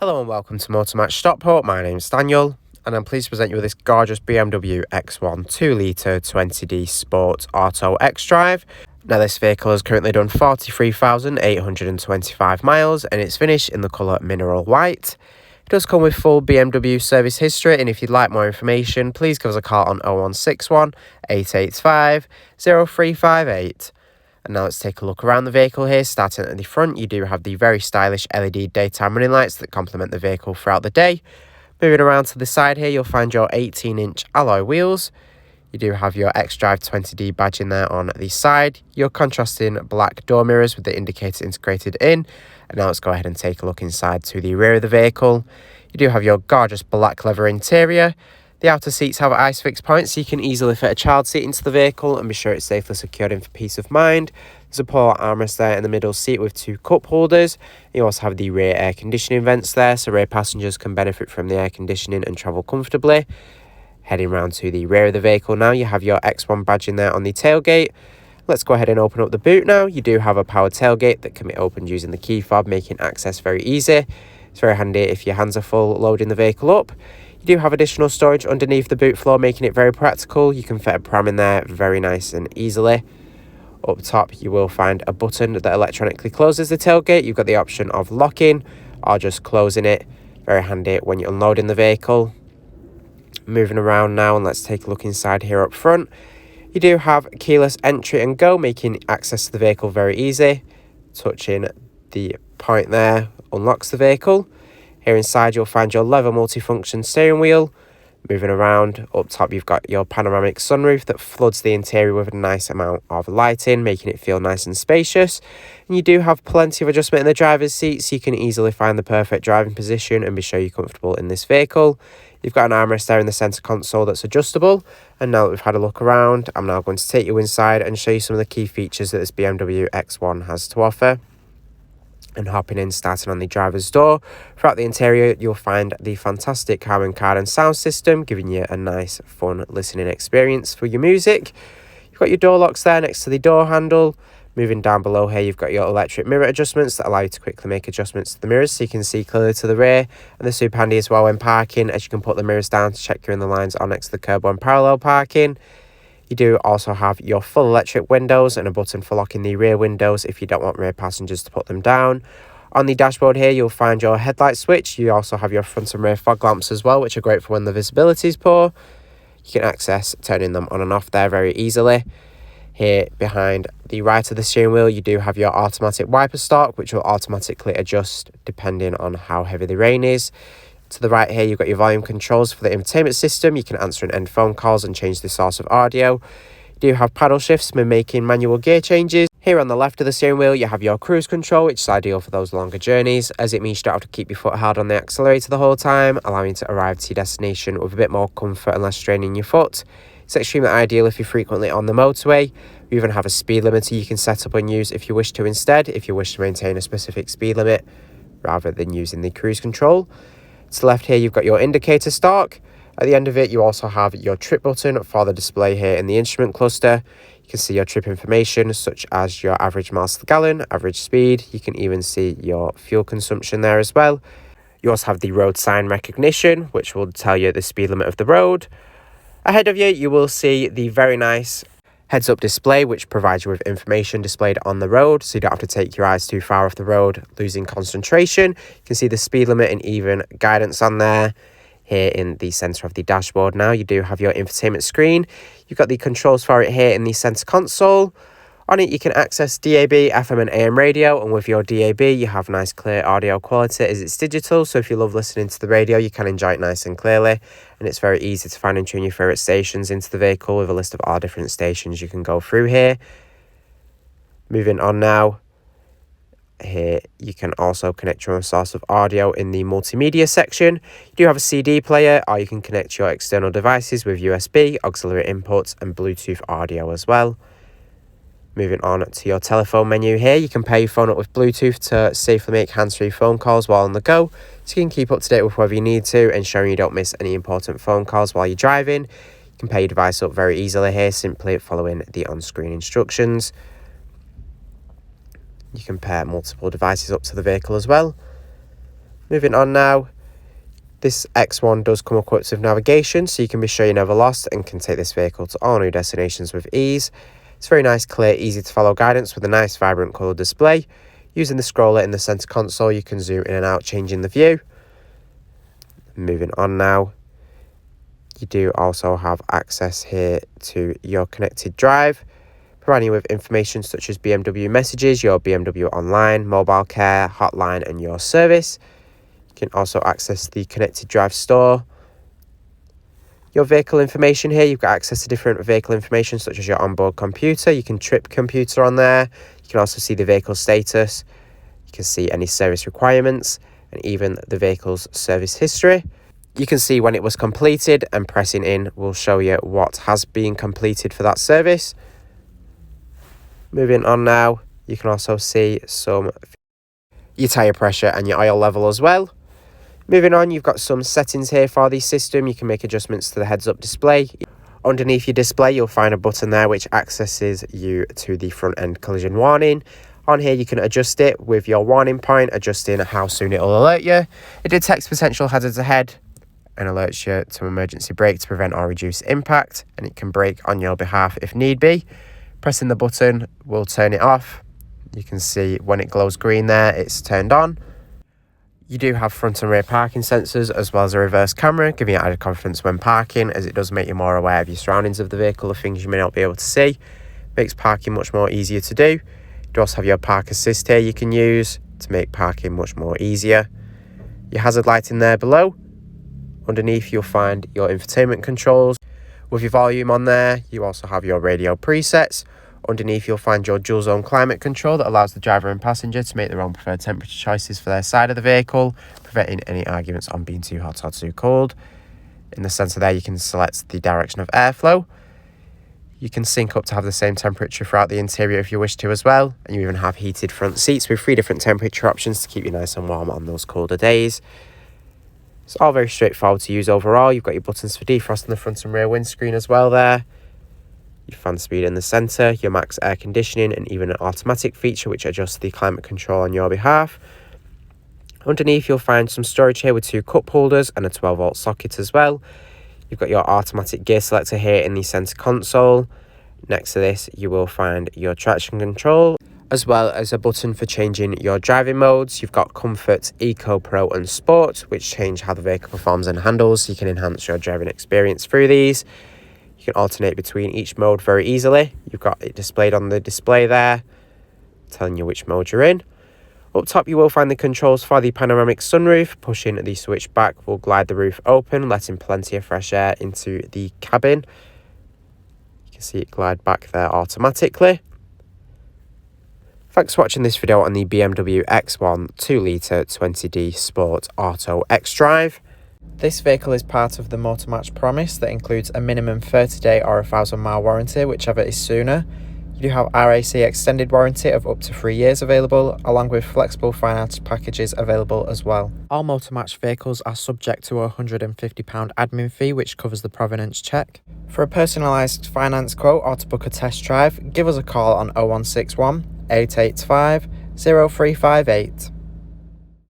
Hello and welcome to Motor Match Stockport. My name's Daniel and I'm pleased to present you with this gorgeous BMW X1 2-litre 20d Sport Auto xDrive. Now this vehicle has currently done 43,825 miles and it's finished in the colour mineral white. It does come with full BMW service history, and if you'd like more information please give us a call on 0161 885 0358. And now let's take a look around the vehicle here. Starting at the front, you do have the very stylish LED daytime running lights that complement the vehicle throughout the day. Moving around to the side here, you'll find your 18-inch alloy wheels. You do have your xDrive 20D badge in there on the side. Your contrasting black door mirrors with the indicator integrated in. And now let's go ahead and take a look inside to the rear of the vehicle. You do have your gorgeous black leather interior. The outer seats have ISOFIX points, so you can easily fit a child seat into the vehicle and be sure it's safely secured in for peace of mind. There's a pull-out armrest there in the middle seat with two cup holders. You also have the rear air conditioning vents there, so rear passengers can benefit from the air conditioning and travel comfortably. Heading round to the rear of the vehicle now, you have your X1 badge in there on the tailgate. Let's go ahead and open up the boot now. You do have a powered tailgate that can be opened using the key fob, making access very easy. It's very handy if your hands are full loading the vehicle up. You do have additional storage underneath the boot floor, making it very practical. You can fit a pram in there very nice and easily. Up top you will find a button that electronically closes the tailgate. You've got the option of locking or just closing it. Very handy when you're unloading the vehicle. Moving around now, and let's take a look inside here up front. You do have keyless entry and go, making access to the vehicle very easy. Touching the point there unlocks the vehicle. Here inside you'll find your leather multifunction steering wheel. Moving around, up top you've got your panoramic sunroof that floods the interior with a nice amount of lighting, making it feel nice and spacious. And you do have plenty of adjustment in the driver's seat, so you can easily find the perfect driving position and be sure you're comfortable in this vehicle. You've got an armrest there in the centre console that's adjustable. And now that we've had a look around, I'm now going to take you inside and show you some of the key features that this BMW X1 has to offer. And hopping in, starting on the driver's door. Throughout the interior, you'll find the fantastic Harman Kardon sound system, giving you a nice, fun listening experience for your music. You've got your door locks there next to the door handle. Moving down below here, you've got your electric mirror adjustments that allow you to quickly make adjustments to the mirrors so you can see clearly to the rear. And they're super handy as well when parking, as you can put the mirrors down to check you're in the lines or next to the curb when parallel parking. You do also have your full electric windows and a button for locking the rear windows if you don't want rear passengers to put them down. On the dashboard here, you'll find your headlight switch. You also have your front and rear fog lamps as well, which are great for when the visibility is poor. You can access turning them on and off there very easily. Here behind the right of the steering wheel, you do have your automatic wiper stalk, which will automatically adjust depending on how heavy the rain is. To the right here, you've got your volume controls for the entertainment system. You can answer and end phone calls and change the source of audio. You do have paddle shifts when making manual gear changes. Here on the left of the steering wheel, you have your cruise control, which is ideal for those longer journeys, as it means you don't have to keep your foot hard on the accelerator the whole time, allowing you to arrive to your destination with a bit more comfort and less strain in your foot. It's extremely ideal if you're frequently on the motorway. We even have a speed limiter you can set up and use if you wish to instead, if you wish to maintain a specific speed limit, rather than using the cruise control. To the left here, you've got your indicator stalk. At the end of it, you also have your trip button for the display here in the instrument cluster. You can see your trip information, such as your average miles per gallon, average speed. You can even see your fuel consumption there as well. You also have the road sign recognition, which will tell you the speed limit of the road. Ahead of you, you will see the very nice heads-up display, which provides you with information displayed on the road, so you don't have to take your eyes too far off the road, losing concentration. You can see the speed limit and even guidance on there. Here in the centre of the dashboard now, you do have your infotainment screen. You've got the controls for it here in the centre console. On it, you can access DAB, FM and AM radio, and with your DAB, you have nice clear audio quality as it's digital, so if you love listening to the radio, you can enjoy it nice and clearly, and it's very easy to find and tune your favourite stations into the vehicle with a list of all different stations you can go through here. Moving on now, here you can also connect your own source of audio in the multimedia section. You do have a CD player, or you can connect your external devices with USB, auxiliary inputs and Bluetooth audio as well. Moving on to your telephone menu here, you can pair your phone up with Bluetooth to safely make hands-free phone calls while on the go, so you can keep up to date with whatever you need to, ensuring you don't miss any important phone calls while you're driving. You can pair your device up very easily here, simply following the on-screen instructions. You can pair multiple devices up to the vehicle as well. Moving on now, this X1 does come equipped with navigation, so you can be sure you're never lost and can take this vehicle to all new destinations with ease. It's very nice, clear, easy to follow guidance with a nice vibrant colour display. Using the scroller in the centre console, you can zoom in and out, changing the view. Moving on now, you do also have access here to your connected drive, providing you with information such as BMW messages, your BMW online, mobile care, hotline and your service. You can also access the connected drive store. Your vehicle information here, you've got access to different vehicle information such as your onboard computer. You can trip computer on there. You can also see the vehicle status. You can see any service requirements and even the vehicle's service history. You can see when it was completed, and pressing in will show you what has been completed for that service. Moving on now, you can also see your tyre pressure and your oil level as well. Moving on, you've got some settings here for the system. You can make adjustments to the heads-up display. Underneath your display, you'll find a button there which accesses you to the front-end collision warning. On here, you can adjust it with your warning point, adjusting how soon it will alert you. It detects potential hazards ahead and alerts you to emergency brake to prevent or reduce impact, and it can brake on your behalf if need be. Pressing the button will turn it off. You can see when it glows green there, it's turned on. You do have front and rear parking sensors as well as a reverse camera, giving you added confidence when parking, as it does make you more aware of your surroundings of the vehicle, of things you may not be able to see. Makes parking much more easier to do. You do also have your park assist here you can use to make parking much more easier. Your hazard lighting there below. Underneath you'll find your infotainment controls. With your volume on there, you also have your radio presets. Underneath you'll find your dual zone climate control that allows the driver and passenger to make their own preferred temperature choices for their side of the vehicle, preventing any arguments on being too hot or too cold. In the centre there you can select the direction of airflow. You can sync up to have the same temperature throughout the interior if you wish to as well, and you even have heated front seats with 3 different temperature options to keep you nice and warm on those colder days. It's all very straightforward to use overall. You've got your buttons for defrosting the front and rear windscreen as well there. Your fan speed in the centre, your max air conditioning and even an automatic feature which adjusts the climate control on your behalf. Underneath you'll find some storage here with 2 cup holders and a 12-volt socket as well. You've got your automatic gear selector here in the centre console. Next to this you will find your traction control, as well as a button for changing your driving modes. You've got Comfort, Eco, Pro and Sport, which change how the vehicle performs and handles, so you can enhance your driving experience through these. You can alternate between each mode very easily. You've got it displayed on the display there, telling you which mode you're in. Up top you will find the controls for the panoramic sunroof. Pushing the switch back will glide the roof open, letting plenty of fresh air into the cabin. You can see it glide back there automatically. Thanks for watching this video on the BMW X1 2-litre 20D Sport Auto xDrive. This vehicle is part of the Motor Match promise that includes a minimum 30-day or 1,000-mile warranty, whichever is sooner. You do have RAC extended warranty of up to 3 years available, along with flexible finance packages available as well. All Motor Match vehicles are subject to a £150 admin fee, which covers the provenance check. For a personalised finance quote or to book a test drive, give us a call on 0161 885 0358.